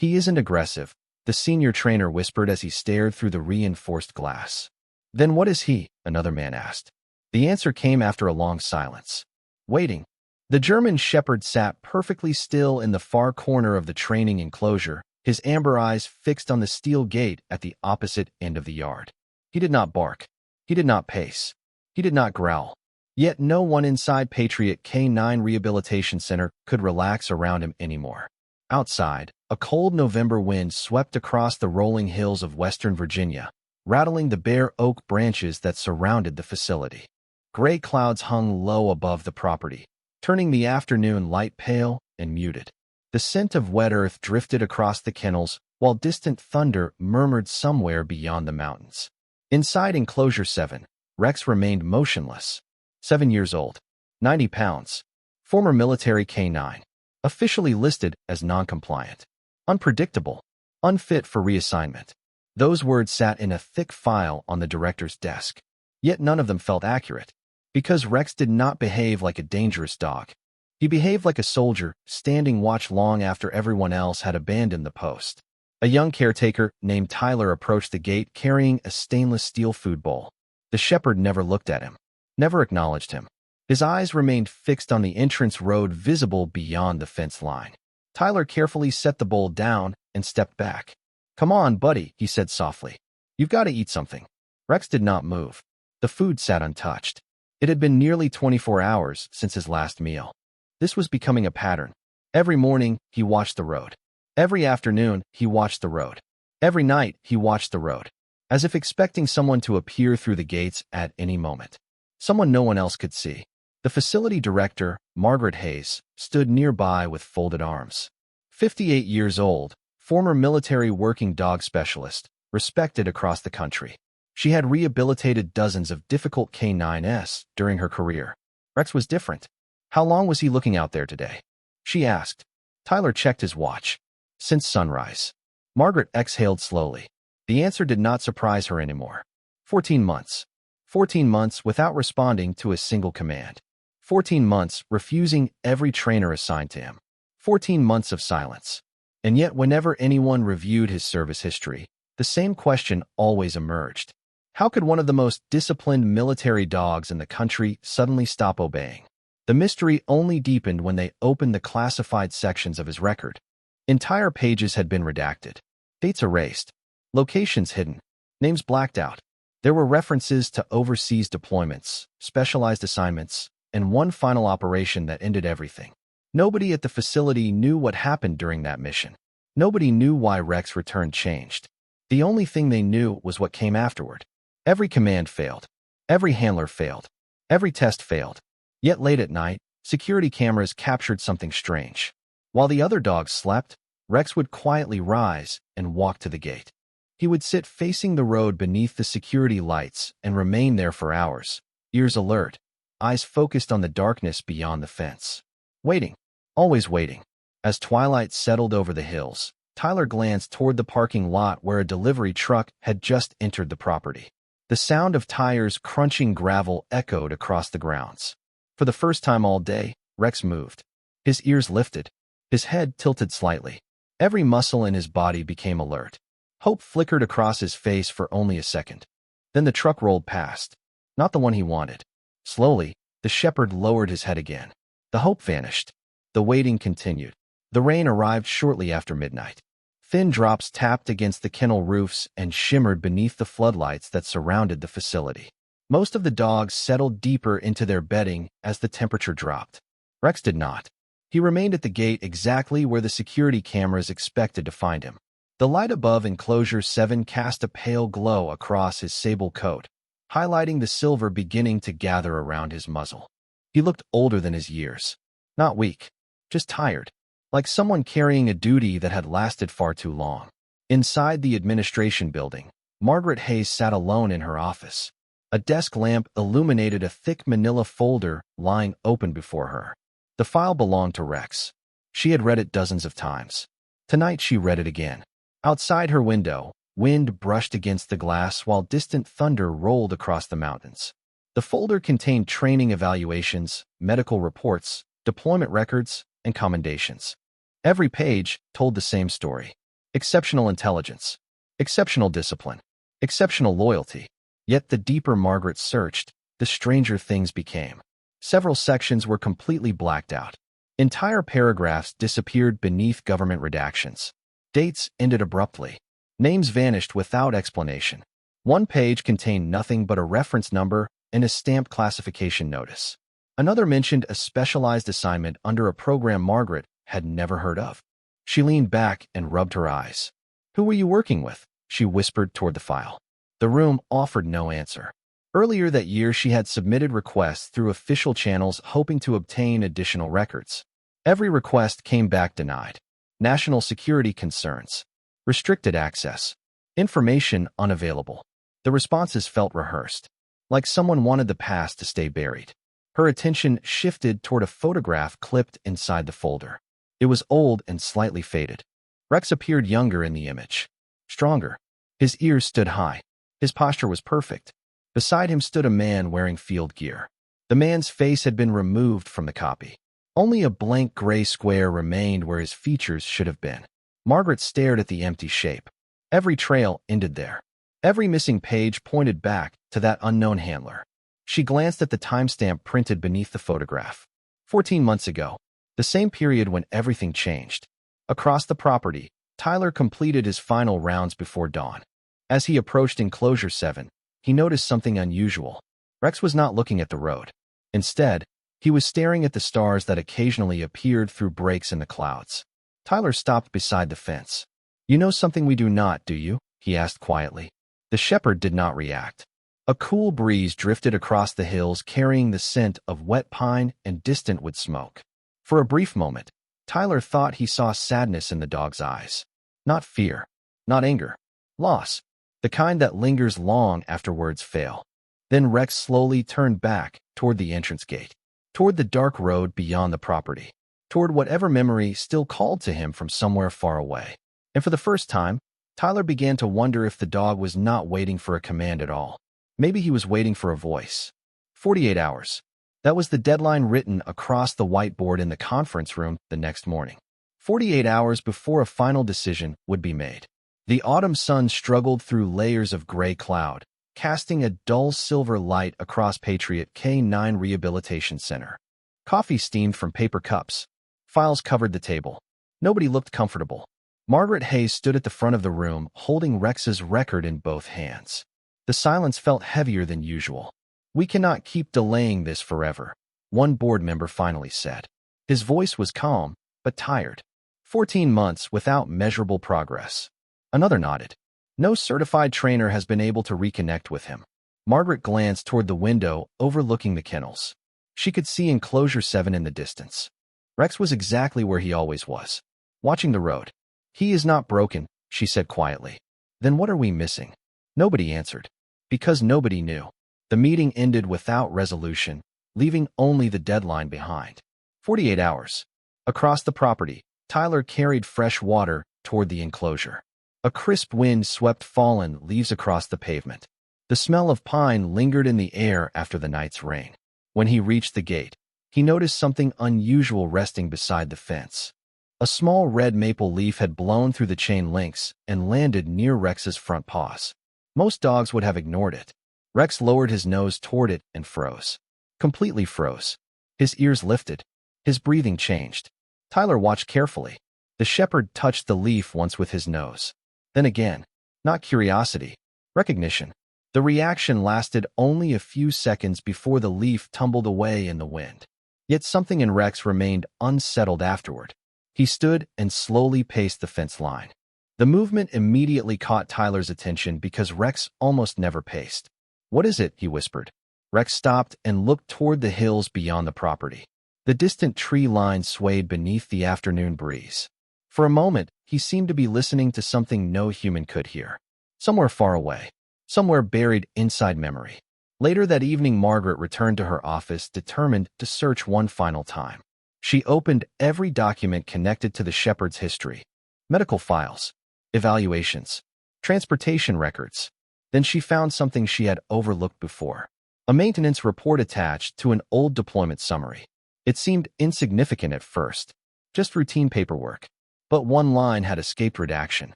He isn't aggressive, the senior trainer whispered as he stared through the reinforced glass. Then what is he? Another man asked. The answer came after a long silence. Waiting. The German shepherd sat perfectly still in the far corner of the training enclosure, his amber eyes fixed on the steel gate at the opposite end of the yard. He did not bark. He did not pace. He did not growl. Yet no one inside Patriot K9 Rehabilitation Center could relax around him anymore. Outside, a cold November wind swept across the rolling hills of Western Virginia, rattling the bare oak branches that surrounded the facility. Gray clouds hung low above the property, turning the afternoon light pale and muted. The scent of wet earth drifted across the kennels, while distant thunder murmured somewhere beyond the mountains. Inside Enclosure 7, Rex remained motionless. 7 years old, 90 pounds, former military K9, officially listed as non-compliant, unpredictable, unfit for reassignment. Those words sat in a thick file on the director's desk. Yet none of them felt accurate, because Rex did not behave like a dangerous dog. He behaved like a soldier, standing watch long after everyone else had abandoned the post. A young caretaker named Tyler approached the gate carrying a stainless steel food bowl. The shepherd never looked at him, never acknowledged him. His eyes remained fixed on the entrance road visible beyond the fence line. Tyler carefully set the bowl down and stepped back. "Come on, buddy," he said softly. "You've got to eat something." Rex did not move. The food sat untouched. It had been nearly 24 hours since his last meal. This was becoming a pattern. Every morning, he watched the road. Every afternoon, he watched the road. Every night, he watched the road, as if expecting someone to appear through the gates at any moment. Someone no one else could see. The facility director, Margaret Hayes, stood nearby with folded arms. 58 years old, former military working dog specialist, respected across the country. She had rehabilitated dozens of difficult K9s during her career. Rex was different. How long was he looking out there today? She asked. Tyler checked his watch. Since sunrise. Margaret exhaled slowly. The answer did not surprise her anymore. 14 months. 14 months without responding to a single command. 14 months refusing every trainer assigned to him. 14 months of silence. And yet whenever anyone reviewed his service history, the same question always emerged. How could one of the most disciplined military dogs in the country suddenly stop obeying? The mystery only deepened when they opened the classified sections of his record. Entire pages had been redacted, dates erased, locations hidden, names blacked out. There were references to overseas deployments, specialized assignments, and one final operation that ended everything. Nobody at the facility knew what happened during that mission. Nobody knew why Rex returned changed. The only thing they knew was what came afterward. Every command failed. Every handler failed. Every test failed. Yet late at night, security cameras captured something strange. While the other dogs slept, Rex would quietly rise and walk to the gate. He would sit facing the road beneath the security lights and remain there for hours, ears alert, eyes focused on the darkness beyond the fence. Waiting. Always waiting. As twilight settled over the hills, Tyler glanced toward the parking lot where a delivery truck had just entered the property. The sound of tires crunching gravel echoed across the grounds. For the first time all day, Rex moved. His ears lifted. His head tilted slightly. Every muscle in his body became alert. Hope flickered across his face for only a second. Then the truck rolled past. Not the one he wanted. Slowly, the shepherd lowered his head again. The hope vanished. The waiting continued. The rain arrived shortly after midnight. Thin drops tapped against the kennel roofs and shimmered beneath the floodlights that surrounded the facility. Most of the dogs settled deeper into their bedding as the temperature dropped. Rex did not. He remained at the gate exactly where the security cameras expected to find him. The light above Enclosure 7 cast a pale glow across his sable coat, highlighting the silver beginning to gather around his muzzle. He looked older than his years. Not weak, just tired, like someone carrying a duty that had lasted far too long. Inside the administration building, Margaret Hayes sat alone in her office. A desk lamp illuminated a thick manila folder lying open before her. The file belonged to Rex. She had read it dozens of times. Tonight she read it again. Outside her window, wind brushed against the glass while distant thunder rolled across the mountains. The folder contained training evaluations, medical reports, deployment records, and commendations. Every page told the same story. exceptional intelligence, exceptional discipline, exceptional loyalty. Yet the deeper Margaret searched, the stranger things became. Several sections were completely blacked out. Entire paragraphs disappeared beneath government redactions. Dates ended abruptly. Names vanished without explanation. One page contained nothing but a reference number and a stamped classification notice. Another mentioned a specialized assignment under a program Margaret had never heard of. She leaned back and rubbed her eyes. "Who were you working with?" she whispered toward the file. The room offered no answer. Earlier that year, she had submitted requests through official channels hoping to obtain additional records. Every request came back denied. National security concerns. Restricted access. Information unavailable. The responses felt rehearsed, like someone wanted the past to stay buried. Her attention shifted toward a photograph clipped inside the folder. It was old and slightly faded. Rex appeared younger in the image. Stronger. His ears stood high. His posture was perfect. Beside him stood a man wearing field gear. The man's face had been removed from the copy. Only a blank gray square remained where his features should have been. Margaret stared at the empty shape. Every trail ended there. Every missing page pointed back to that unknown handler. She glanced at the timestamp printed beneath the photograph. 14 months ago, the same period when everything changed. Across the property, Tyler completed his final rounds before dawn. As he approached enclosure 7, he noticed something unusual. Rex was not looking at the road. Instead, he was staring at the stars that occasionally appeared through breaks in the clouds. Tyler stopped beside the fence. "You know something we do not, do you?" he asked quietly. The shepherd did not react. A cool breeze drifted across the hills carrying the scent of wet pine and distant wood smoke. For a brief moment, Tyler thought he saw sadness in the dog's eyes. Not fear, not anger, loss, the kind that lingers long after words fail. Then Rex slowly turned back toward the entrance gate, toward the dark road beyond the property, toward whatever memory still called to him from somewhere far away. And for the first time, Tyler began to wonder if the dog was not waiting for a command at all. Maybe he was waiting for a voice. 48 hours. That was the deadline written across the whiteboard in the conference room the next morning. 48 hours before a final decision would be made. The autumn sun struggled through layers of gray cloud, casting a dull silver light across Patriot K9 Rehabilitation Center. Coffee steamed from paper cups. Files covered the table. Nobody looked comfortable. Margaret Hayes stood at the front of the room, holding Rex's record in both hands. The silence felt heavier than usual. "We cannot keep delaying this forever," one board member finally said. His voice was calm, but tired. 14 months without measurable progress. Another nodded. "No certified trainer has been able to reconnect with him." Margaret glanced toward the window overlooking the kennels. She could see enclosure 7 in the distance. Rex was exactly where he always was, watching the road. "He is not broken," she said quietly. "Then what are we missing?" Nobody answered. Because nobody knew. The meeting ended without resolution, leaving only the deadline behind. 48 hours. Across the property, Tyler carried fresh water toward the enclosure. A crisp wind swept fallen leaves across the pavement. The smell of pine lingered in the air after the night's rain. When he reached the gate, he noticed something unusual resting beside the fence. A small red maple leaf had blown through the chain links and landed near Rex's front paws. Most dogs would have ignored it. Rex lowered his nose toward it and froze. Completely froze. His ears lifted. His breathing changed. Tyler watched carefully. The shepherd touched the leaf once with his nose. Then again. Not curiosity. Recognition. The reaction lasted only a few seconds before the leaf tumbled away in the wind. Yet something in Rex remained unsettled afterward. He stood and slowly paced the fence line. The movement immediately caught Tyler's attention because Rex almost never paced. "What is it?" he whispered. Rex stopped and looked toward the hills beyond the property. The distant tree line swayed beneath the afternoon breeze. For a moment, he seemed to be listening to something no human could hear. Somewhere far away. Somewhere buried inside memory. Later that evening, Margaret returned to her office, determined to search one final time. She opened every document connected to the shepherd's history. Medical files, evaluations, transportation records. Then she found something she had overlooked before. A maintenance report attached to an old deployment summary. It seemed insignificant at first, just routine paperwork. But one line had escaped redaction.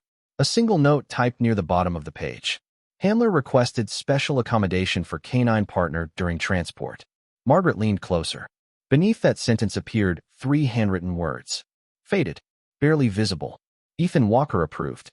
A single note typed near the bottom of the page. Handler requested special accommodation for canine partner during transport. Margaret leaned closer. Beneath that sentence appeared 3 handwritten words. Faded. Barely visible. Ethan Walker approved.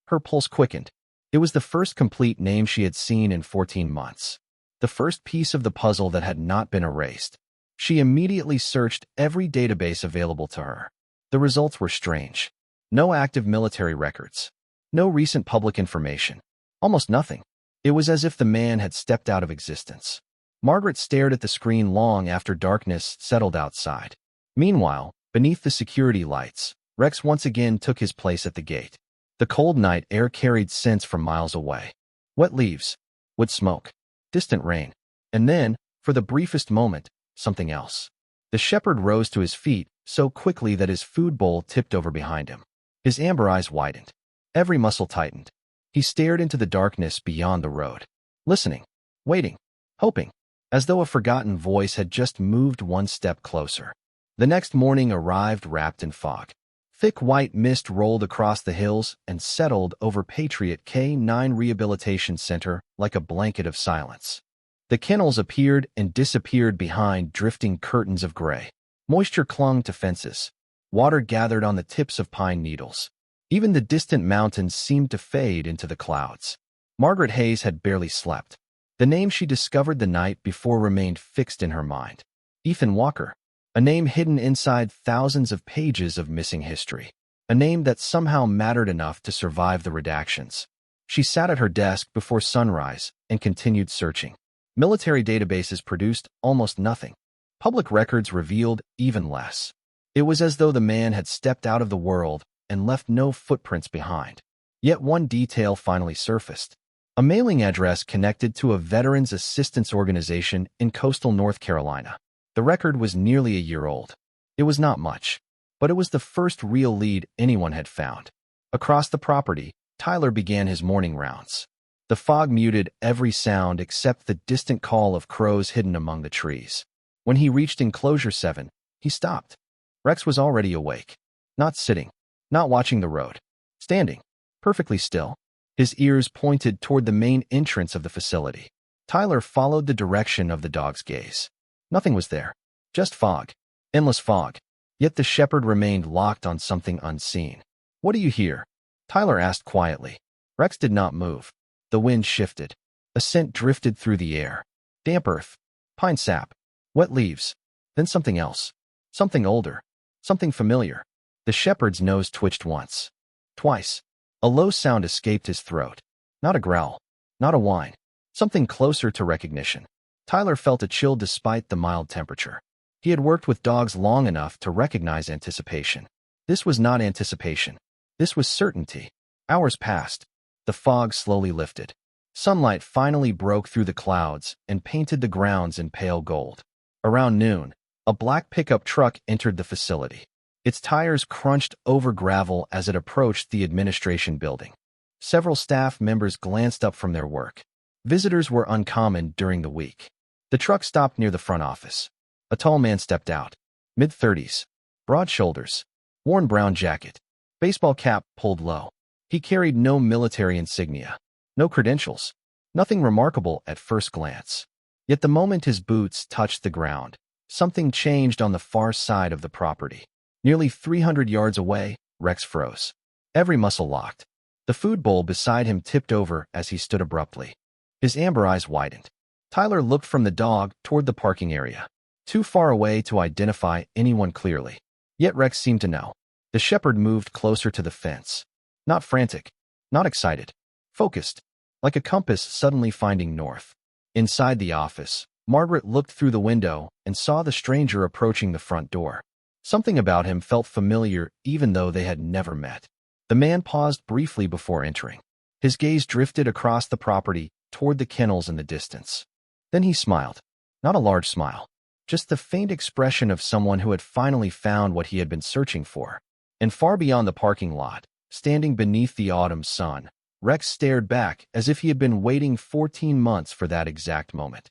Her pulse quickened. It was the first complete name she had seen in 14 months. The first piece of the puzzle that had not been erased. She immediately searched every database available to her. The results were strange. No active military records. No recent public information. Almost nothing. It was as if the man had stepped out of existence. Margaret stared at the screen long after darkness settled outside. Meanwhile, beneath the security lights, Rex once again took his place at the gate. The cold night air carried scents from miles away. Wet leaves, wood smoke, distant rain. And then, for the briefest moment, something else. The shepherd rose to his feet so quickly that his food bowl tipped over behind him. His amber eyes widened. Every muscle tightened. He stared into the darkness beyond the road. Listening, waiting, hoping, as though a forgotten voice had just moved one step closer. The next morning arrived wrapped in fog. Thick white mist rolled across the hills and settled over Patriot K9 Rehabilitation Center like a blanket of silence. The kennels appeared and disappeared behind drifting curtains of gray. Moisture clung to fences. Water gathered on the tips of pine needles. Even the distant mountains seemed to fade into the clouds. Margaret Hayes had barely slept. The name she discovered the night before remained fixed in her mind. Ethan Walker. A name hidden inside thousands of pages of missing history. A name that somehow mattered enough to survive the redactions. She sat at her desk before sunrise and continued searching. Military databases produced almost nothing. Public records revealed even less. It was as though the man had stepped out of the world and left no footprints behind. Yet one detail finally surfaced. A mailing address connected to a Veterans Assistance Organization in coastal North Carolina. The record was nearly a year old. It was not much, but it was the first real lead anyone had found. Across the property, Tyler began his morning rounds. The fog muted every sound except the distant call of crows hidden among the trees. When he reached enclosure 7, he stopped. Rex was already awake. Not sitting, not watching the road. Standing, perfectly still. His ears pointed toward the main entrance of the facility. Tyler followed the direction of the dog's gaze. Nothing was there. Just fog. Endless fog. Yet the shepherd remained locked on something unseen. "What do you hear?" Tyler asked quietly. Rex did not move. The wind shifted. A scent drifted through the air. Damp earth. Pine sap. Wet leaves. Then something else. Something older. Something familiar. The shepherd's nose twitched once. Twice. A low sound escaped his throat. Not a growl. Not a whine. Something closer to recognition. Tyler felt a chill despite the mild temperature. He had worked with dogs long enough to recognize anticipation. This was not anticipation. This was certainty. Hours passed. The fog slowly lifted. Sunlight finally broke through the clouds and painted the grounds in pale gold. Around noon, a black pickup truck entered the facility. Its tires crunched over gravel as it approached the administration building. Several staff members glanced up from their work. Visitors were uncommon during the week. The truck stopped near the front office. A tall man stepped out. Mid-30s. Broad shoulders. Worn brown jacket. Baseball cap pulled low. He carried no military insignia. No credentials. Nothing remarkable at first glance. Yet the moment his boots touched the ground, something changed on the far side of the property. Nearly 300 yards away, Rex froze. Every muscle locked. The food bowl beside him tipped over as he stood abruptly. His amber eyes widened. Tyler looked from the dog toward the parking area. Too far away to identify anyone clearly. Yet Rex seemed to know. The shepherd moved closer to the fence. Not frantic. Not excited. Focused. Like a compass suddenly finding north. Inside the office, Margaret looked through the window and saw the stranger approaching the front door. Something about him felt familiar even though they had never met. The man paused briefly before entering. His gaze drifted across the property toward the kennels in the distance. Then he smiled. Not a large smile. Just the faint expression of someone who had finally found what he had been searching for. And far beyond the parking lot, standing beneath the autumn sun, Rex stared back as if he had been waiting 14 months for that exact moment.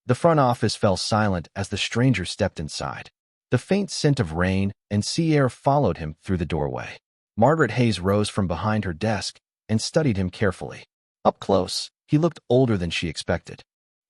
The front office fell silent as the stranger stepped inside. The faint scent of rain and sea air followed him through the doorway. Margaret Hayes rose from behind her desk and studied him carefully. Up close, he looked older than she expected.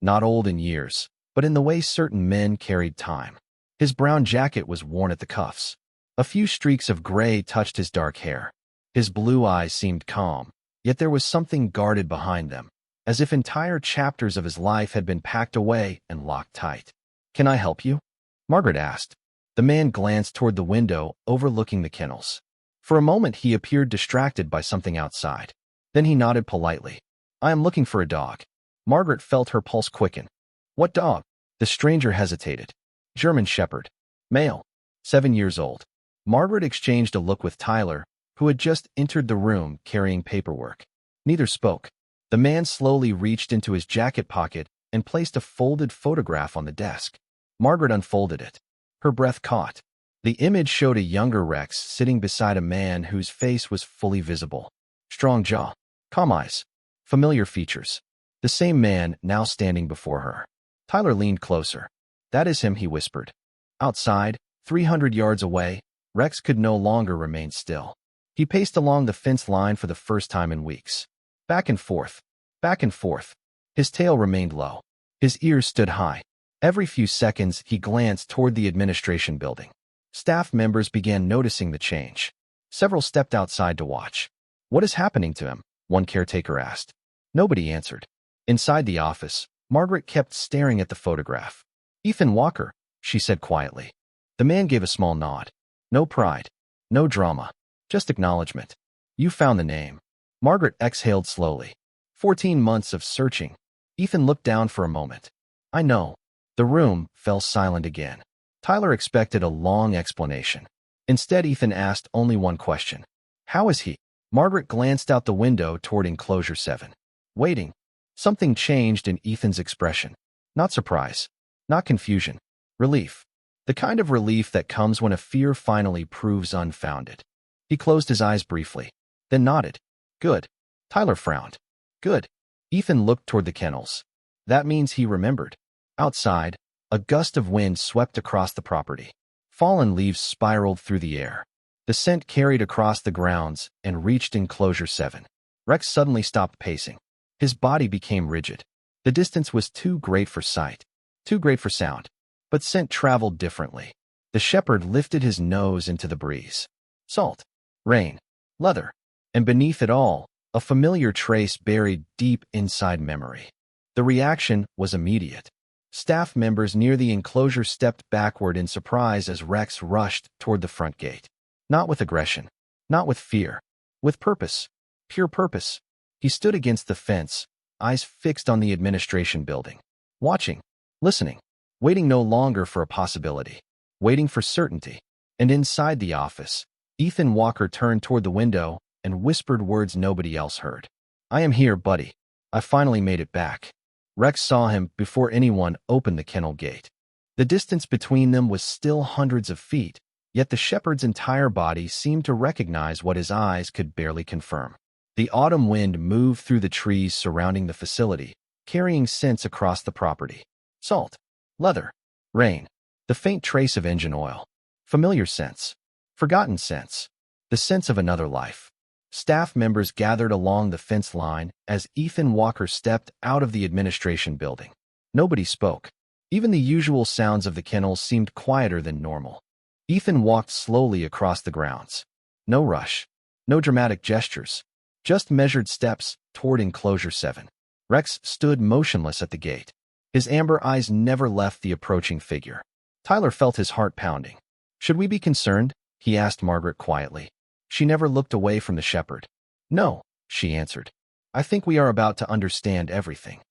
Not old in years, but in the way certain men carried time. His brown jacket was worn at the cuffs. A few streaks of gray touched his dark hair. His blue eyes seemed calm, yet there was something guarded behind them, as if entire chapters of his life had been packed away and locked tight. "Can I help you?" Margaret asked. The man glanced toward the window overlooking the kennels. For a moment he appeared distracted by something outside. Then he nodded politely. "I am looking for a dog." Margaret felt her pulse quicken. "What dog?" The stranger hesitated. "German Shepherd. Male. 7 years old." Margaret exchanged a look with Tyler, who had just entered the room carrying paperwork. Neither spoke. The man slowly reached into his jacket pocket and placed a folded photograph on the desk. Margaret unfolded it. Her breath caught. The image showed a younger Rex sitting beside a man whose face was fully visible. Strong jaw, calm eyes, familiar features. The same man now standing before her. Tyler leaned closer. "That is him," he whispered. Outside, 300 yards away, Rex could no longer remain still. He paced along the fence line for the first time in weeks. Back and forth, back and forth. His tail remained low. His ears stood high. Every few seconds, he glanced toward the administration building. Staff members began noticing the change. Several stepped outside to watch. "What is happening to him?" one caretaker asked. Nobody answered. Inside the office, Margaret kept staring at the photograph. "Ethan Walker," she said quietly. The man gave a small nod. No pride, no drama, just acknowledgement. "You found the name." Margaret exhaled slowly. 14 months of searching. Ethan looked down for a moment. "I know." The room fell silent again. Tyler expected a long explanation. Instead, Ethan asked only one question. "How is he?" Margaret glanced out the window toward enclosure 7. Waiting. Something changed in Ethan's expression. Not surprise. Not confusion. Relief. The kind of relief that comes when a fear finally proves unfounded. He closed his eyes briefly, then nodded. "Good." Tyler frowned. "Good." Ethan looked toward the kennels. That means he remembered. Outside, a gust of wind swept across the property. Fallen leaves spiraled through the air. The scent carried across the grounds and reached enclosure 7. Rex suddenly stopped pacing. His body became rigid. The distance was too great for sight, too great for sound. But scent traveled differently. The shepherd lifted his nose into the breeze. Salt, rain, leather, and beneath it all, a familiar trace buried deep inside memory. The reaction was immediate. Staff members near the enclosure stepped backward in surprise as Rex rushed toward the front gate. Not with aggression, not with fear, with purpose, pure purpose. He stood against the fence, eyes fixed on the administration building, watching, listening, waiting no longer for a possibility, waiting for certainty. And inside the office, Ethan Walker turned toward the window and whispered words nobody else heard. "I am here, buddy. I finally made it back." Rex saw him before anyone opened the kennel gate. The distance between them was still hundreds of feet, yet the shepherd's entire body seemed to recognize what his eyes could barely confirm. The autumn wind moved through the trees surrounding the facility, carrying scents across the property. Salt, leather, rain, the faint trace of engine oil. Familiar scents, forgotten scents, the sense of another life. Staff members gathered along the fence line as Ethan Walker stepped out of the administration building. Nobody spoke. Even the usual sounds of the kennels seemed quieter than normal. Ethan walked slowly across the grounds. No rush, no dramatic gestures, just measured steps toward enclosure 7. Rex stood motionless at the gate. His amber eyes never left the approaching figure. Tyler felt his heart pounding. "Should we be concerned?" he asked Margaret quietly. She never looked away from the shepherd. "No," she answered. "I think we are about to understand everything."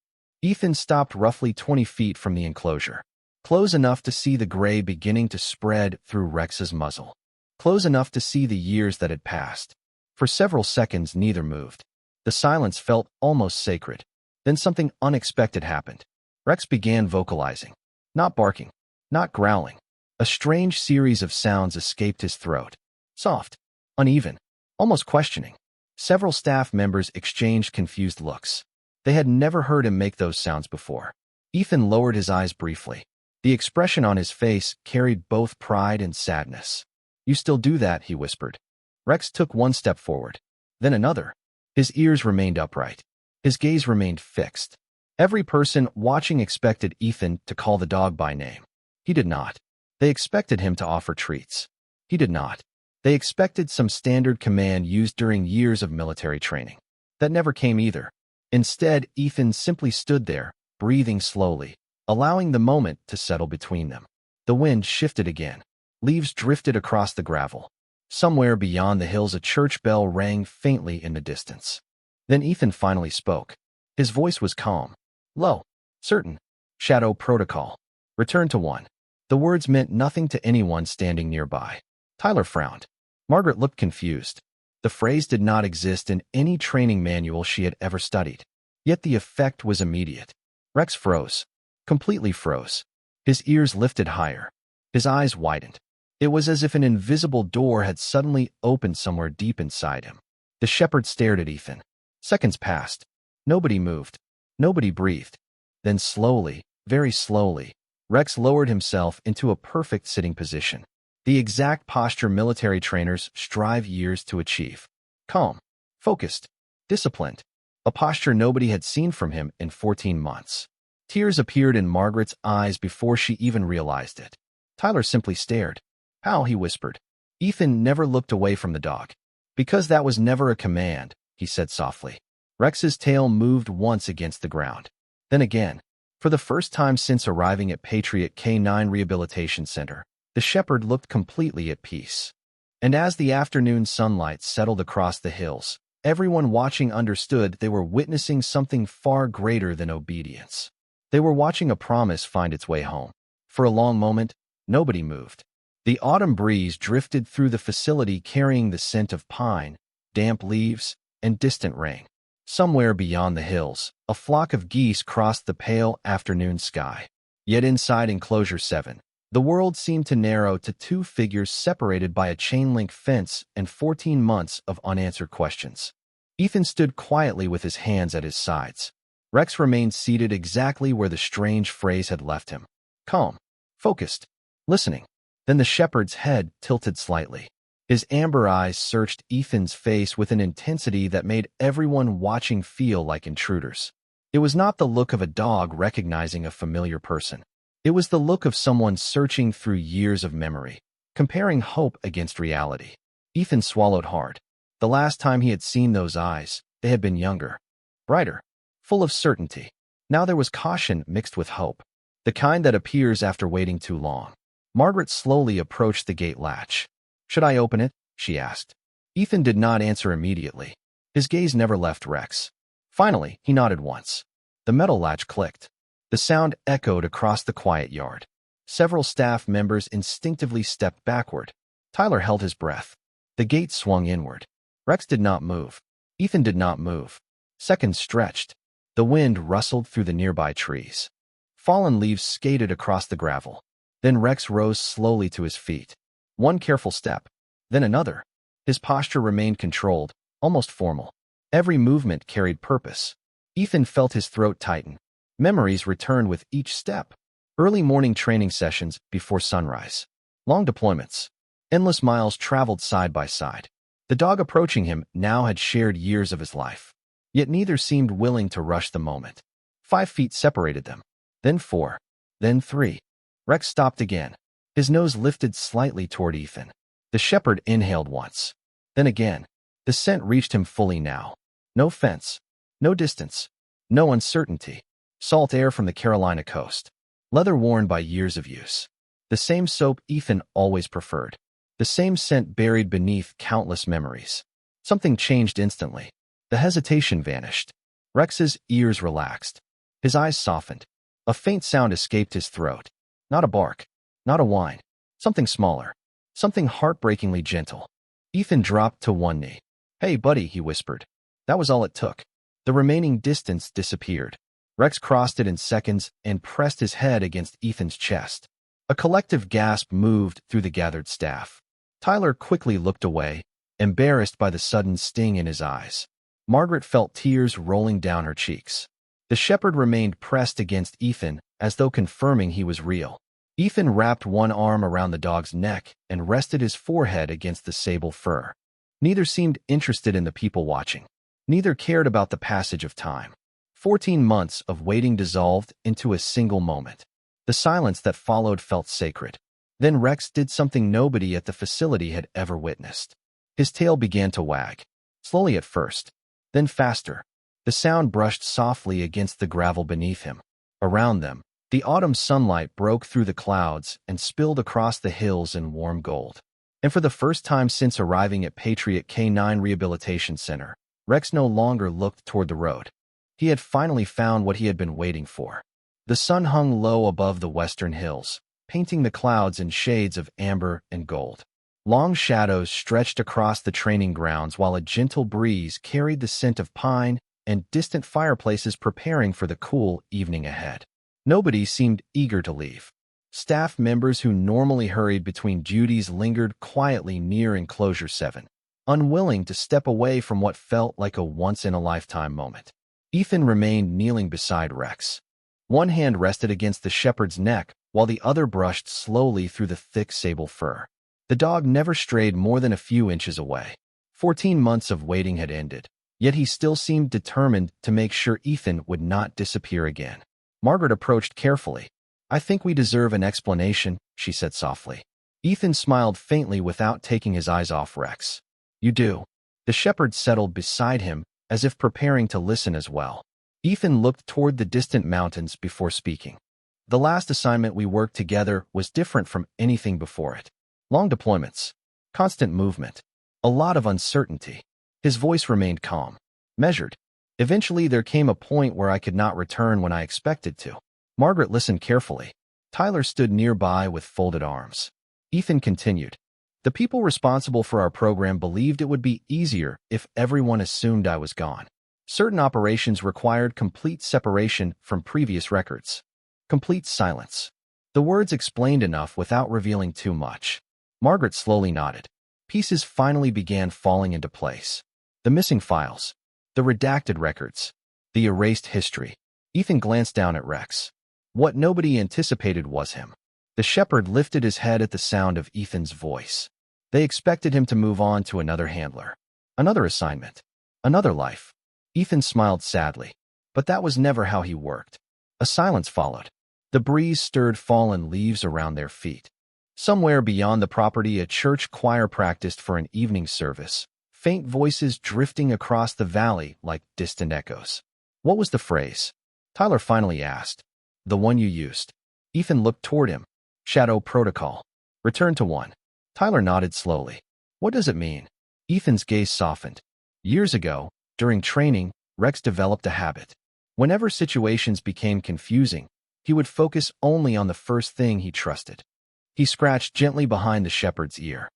Ethan stopped roughly 20 feet from the enclosure, close enough to see the gray beginning to spread through Rex's muzzle, close enough to see the years that had passed. For several seconds, neither moved. The silence felt almost sacred. Then something unexpected happened. Rex began vocalizing. Not barking, not growling. A strange series of sounds escaped his throat. Soft, uneven, almost questioning. Several staff members exchanged confused looks. They had never heard him make those sounds before. Ethan lowered his eyes briefly. The expression on his face carried both pride and sadness. "You still do that," he whispered. Rex took one step forward, then another. His ears remained upright. His gaze remained fixed. Every person watching expected Ethan to call the dog by name. He did not. They expected him to offer treats. He did not. They expected some standard command used during years of military training. That never came either. Instead, Ethan simply stood there, breathing slowly, allowing the moment to settle between them. The wind shifted again. Leaves drifted across the gravel. Somewhere beyond the hills, a church bell rang faintly in the distance. Then Ethan finally spoke. His voice was calm. Low. Certain. Shadow protocol. Return to 1. The words meant nothing to anyone standing nearby. Tyler frowned. Margaret looked confused. The phrase did not exist in any training manual she had ever studied. Yet the effect was immediate. Rex froze. Completely froze. His ears lifted higher. His eyes widened. It was as if an invisible door had suddenly opened somewhere deep inside him. The shepherd stared at Ethan. Seconds passed. Nobody moved. Nobody breathed. Then slowly, very slowly, Rex lowered himself into a perfect sitting position. The exact posture military trainers strive years to achieve. Calm, focused, disciplined. A posture nobody had seen from him in 14 months. Tears appeared in Margaret's eyes before she even realized it. Tyler simply stared. How, he whispered. Ethan never looked away from the dog. Because that was never a command, he said softly. Rex's tail moved once against the ground. Then again. For the first time since arriving at Patriot K9 Rehabilitation Center, the shepherd looked completely at peace. And as the afternoon sunlight settled across the hills, everyone watching understood they were witnessing something far greater than obedience. They were watching a promise find its way home. For a long moment, nobody moved. The autumn breeze drifted through the facility carrying the scent of pine, damp leaves, and distant rain. Somewhere beyond the hills, a flock of geese crossed the pale afternoon sky. Yet inside Enclosure 7, the world seemed to narrow to 2 figures separated by a chain-link fence and 14 months of unanswered questions. Ethan stood quietly with his hands at his sides. Rex remained seated exactly where the strange phrase had left him. Calm, focused, listening. Then the shepherd's head tilted slightly. His amber eyes searched Ethan's face with an intensity that made everyone watching feel like intruders. It was not the look of a dog recognizing a familiar person. It was the look of someone searching through years of memory, comparing hope against reality. Ethan swallowed hard. The last time he had seen those eyes, they had been younger, brighter, full of certainty. Now there was caution mixed with hope, the kind that appears after waiting too long. Margaret slowly approached the gate latch. Should I open it? She asked. Ethan did not answer immediately. His gaze never left Rex. Finally, he nodded once. The metal latch clicked. The sound echoed across the quiet yard. Several staff members instinctively stepped backward. Tyler held his breath. The gate swung inward. Rex did not move. Ethan did not move. Seconds stretched. The wind rustled through the nearby trees. Fallen leaves skated across the gravel. Then Rex rose slowly to his feet. One careful step, then another. His posture remained controlled, almost formal. Every movement carried purpose. Ethan felt his throat tighten. Memories returned with each step. Early morning training sessions before sunrise. Long deployments. Endless miles traveled side by side. The dog approaching him now had shared years of his life. Yet neither seemed willing to rush the moment. 5 feet separated them. Then 4. Then 3. Rex stopped again. His nose lifted slightly toward Ethan. The shepherd inhaled once. Then again. The scent reached him fully now. No fence. No distance. No uncertainty. Salt air from the Carolina coast. Leather worn by years of use. The same soap Ethan always preferred. The same scent buried beneath countless memories. Something changed instantly. The hesitation vanished. Rex's ears relaxed. His eyes softened. A faint sound escaped his throat. Not a bark. Not a whine. Something smaller. Something heartbreakingly gentle. Ethan dropped to one knee. Hey, buddy, he whispered. That was all it took. The remaining distance disappeared. Rex crossed it in seconds and pressed his head against Ethan's chest. A collective gasp moved through the gathered staff. Tyler quickly looked away, embarrassed by the sudden sting in his eyes. Margaret felt tears rolling down her cheeks. The shepherd remained pressed against Ethan as though confirming he was real. Ethan wrapped one arm around the dog's neck and rested his forehead against the sable fur. Neither seemed interested in the people watching. Neither cared about the passage of time. 14 months of waiting dissolved into a single moment. The silence that followed felt sacred. Then Rex did something nobody at the facility had ever witnessed. His tail began to wag. Slowly at first, then faster. The sound brushed softly against the gravel beneath him. Around them, the autumn sunlight broke through the clouds and spilled across the hills in warm gold. And for the first time since arriving at Patriot K9 Rehabilitation Center, Rex no longer looked toward the road. He had finally found what he had been waiting for. The sun hung low above the western hills, painting the clouds in shades of amber and gold. Long shadows stretched across the training grounds while a gentle breeze carried the scent of pine and distant fireplaces preparing for the cool evening ahead. Nobody seemed eager to leave. Staff members who normally hurried between duties lingered quietly near Enclosure 7, unwilling to step away from what felt like a once-in-a-lifetime moment. Ethan remained kneeling beside Rex. One hand rested against the shepherd's neck while the other brushed slowly through the thick sable fur. The dog never strayed more than a few inches away. 14 months of waiting had ended, yet he still seemed determined to make sure Ethan would not disappear again. Margaret approached carefully. "I think we deserve an explanation," she said softly. Ethan smiled faintly without taking his eyes off Rex. "You do." The shepherd settled beside him, as if preparing to listen as well. Ethan looked toward the distant mountains before speaking. "The last assignment we worked together was different from anything before it. Long deployments, constant movement, a lot of uncertainty." His voice remained calm, measured. "Eventually there came a point where I could not return when I expected to." Margaret listened carefully. Tyler stood nearby with folded arms. Ethan continued. "The people responsible for our program believed it would be easier if everyone assumed I was gone. Certain operations required complete separation from previous records. Complete silence." The words explained enough without revealing too much. Margaret slowly nodded. Pieces finally began falling into place. The missing files. The redacted records. The erased history. Ethan glanced down at Rex. What nobody anticipated was him. The shepherd lifted his head at the sound of Ethan's voice. They expected him to move on to another handler. Another assignment. Another life. Ethan smiled sadly. But that was never how he worked. A silence followed. The breeze stirred fallen leaves around their feet. Somewhere beyond the property, a church choir practiced for an evening service, faint voices drifting across the valley like distant echoes. "What was the phrase?" Tyler finally asked. "The one you used." Ethan looked toward him. "Shadow protocol. Return to one." Tyler nodded slowly. "What does it mean?" Ethan's gaze softened. Years ago, during training, Rex developed a habit. Whenever situations became confusing, he would focus only on the first thing he trusted. He scratched gently behind the shepherd's ear.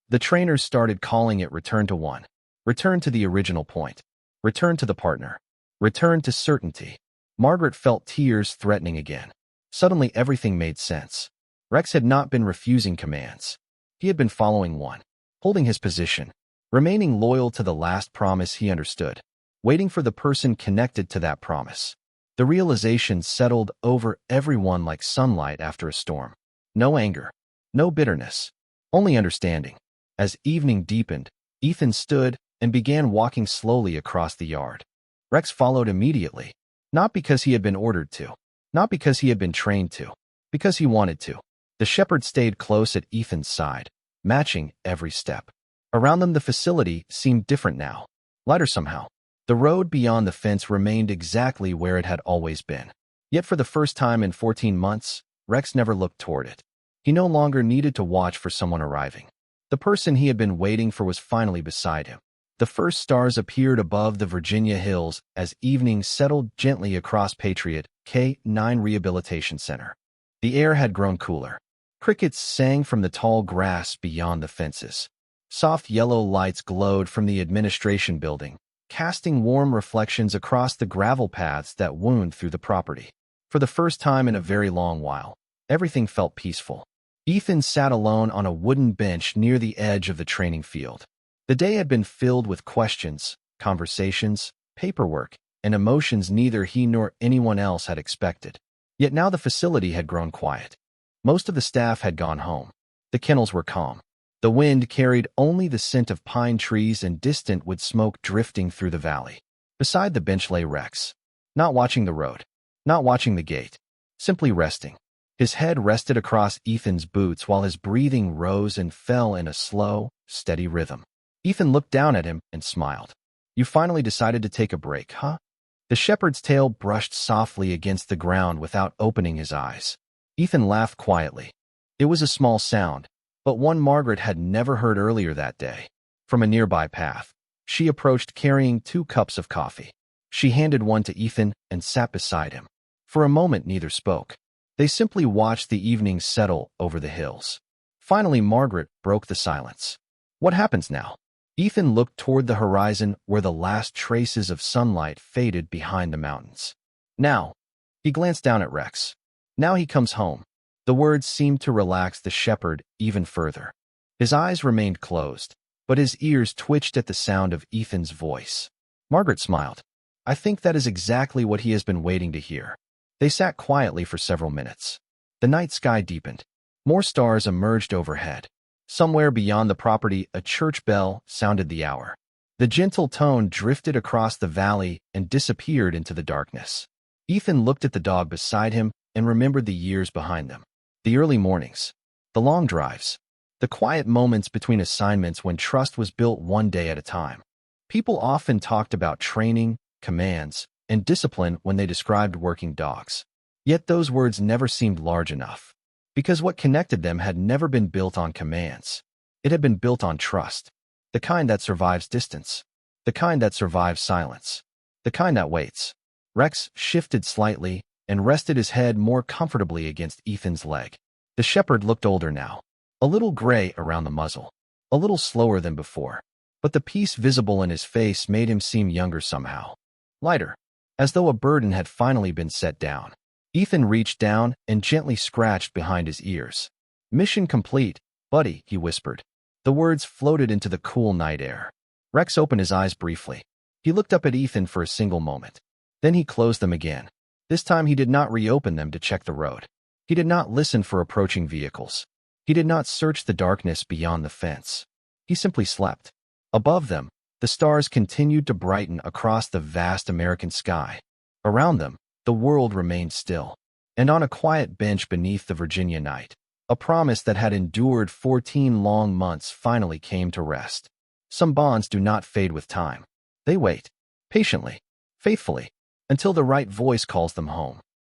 The trainers started calling it return to one. Return to the original point. Return to the partner. Return to certainty. Margaret felt tears threatening again. Suddenly everything made sense. Rex had not been refusing commands. He had been following one, holding his position, remaining loyal to the last promise he understood, waiting for the person connected to that promise. The realization settled over everyone like sunlight after a storm. No anger, no bitterness, only understanding. As evening deepened, Ethan stood and began walking slowly across the yard. Rex followed immediately, not because he had been ordered to, not because he had been trained to, because he wanted to. The shepherd stayed close at Ethan's side, matching every step. Around them the facility seemed different now, lighter somehow. The road beyond the fence remained exactly where it had always been. Yet for the first time in 14 months, Rex never looked toward it. He no longer needed to watch for someone arriving. The person he had been waiting for was finally beside him. The first stars appeared above the Virginia hills as evening settled gently across Patriot K9 Rehabilitation Center. The air had grown cooler. Crickets sang from the tall grass beyond the fences. Soft yellow lights glowed from the administration building, casting warm reflections across the gravel paths that wound through the property. For the first time in a very long while, everything felt peaceful. Ethan sat alone on a wooden bench near the edge of the training field. The day had been filled with questions, conversations, paperwork, and emotions neither he nor anyone else had expected. Yet now the facility had grown quiet. Most of the staff had gone home. The kennels were calm. The wind carried only the scent of pine trees and distant wood smoke drifting through the valley. Beside the bench lay Rex, not watching the road, not watching the gate, simply resting. His head rested across Ethan's boots while his breathing rose and fell in a slow, steady rhythm. Ethan looked down at him and smiled. "You finally decided to take a break, huh?" The shepherd's tail brushed softly against the ground without opening his eyes. Ethan laughed quietly. It was a small sound, but one Margaret had never heard earlier that day. From a nearby path, she approached carrying 2 cups of coffee. She handed one to Ethan and sat beside him. For a moment neither spoke. They simply watched the evening settle over the hills. Finally, Margaret broke the silence. "What happens now?" Ethan looked toward the horizon where the last traces of sunlight faded behind the mountains. "Now," he glanced down at Rex. "Now he comes home." The words seemed to relax the shepherd even further. His eyes remained closed, but his ears twitched at the sound of Ethan's voice. Margaret smiled. "I think that is exactly what he has been waiting to hear." They sat quietly for several minutes. The night sky deepened. More stars emerged overhead. Somewhere beyond the property, a church bell sounded the hour. The gentle tone drifted across the valley and disappeared into the darkness. Ethan looked at the dog beside him and remembered the years behind them. The early mornings, the long drives, the quiet moments between assignments when trust was built one day at a time. People often talked about training, commands, and discipline when they described working dogs. Yet those words never seemed large enough, because what connected them had never been built on commands. It had been built on trust, the kind that survives distance, the kind that survives silence, the kind that waits. Rex shifted slightly and rested his head more comfortably against Ethan's leg. The shepherd looked older now, a little gray around the muzzle, a little slower than before, but the peace visible in his face made him seem younger somehow, lighter, as though a burden had finally been set down. Ethan reached down and gently scratched behind his ears. "Mission complete, buddy," he whispered. The words floated into the cool night air. Rex opened his eyes briefly. He looked up at Ethan for a single moment. Then he closed them again. This time he did not reopen them to check the road. He did not listen for approaching vehicles. He did not search the darkness beyond the fence. He simply slept. Above them, the stars continued to brighten across the vast American sky. Around them, the world remained still. And on a quiet bench beneath the Virginia night, a promise that had endured 14 long months finally came to rest. Some bonds do not fade with time. They wait, patiently, faithfully, until the right voice calls them home.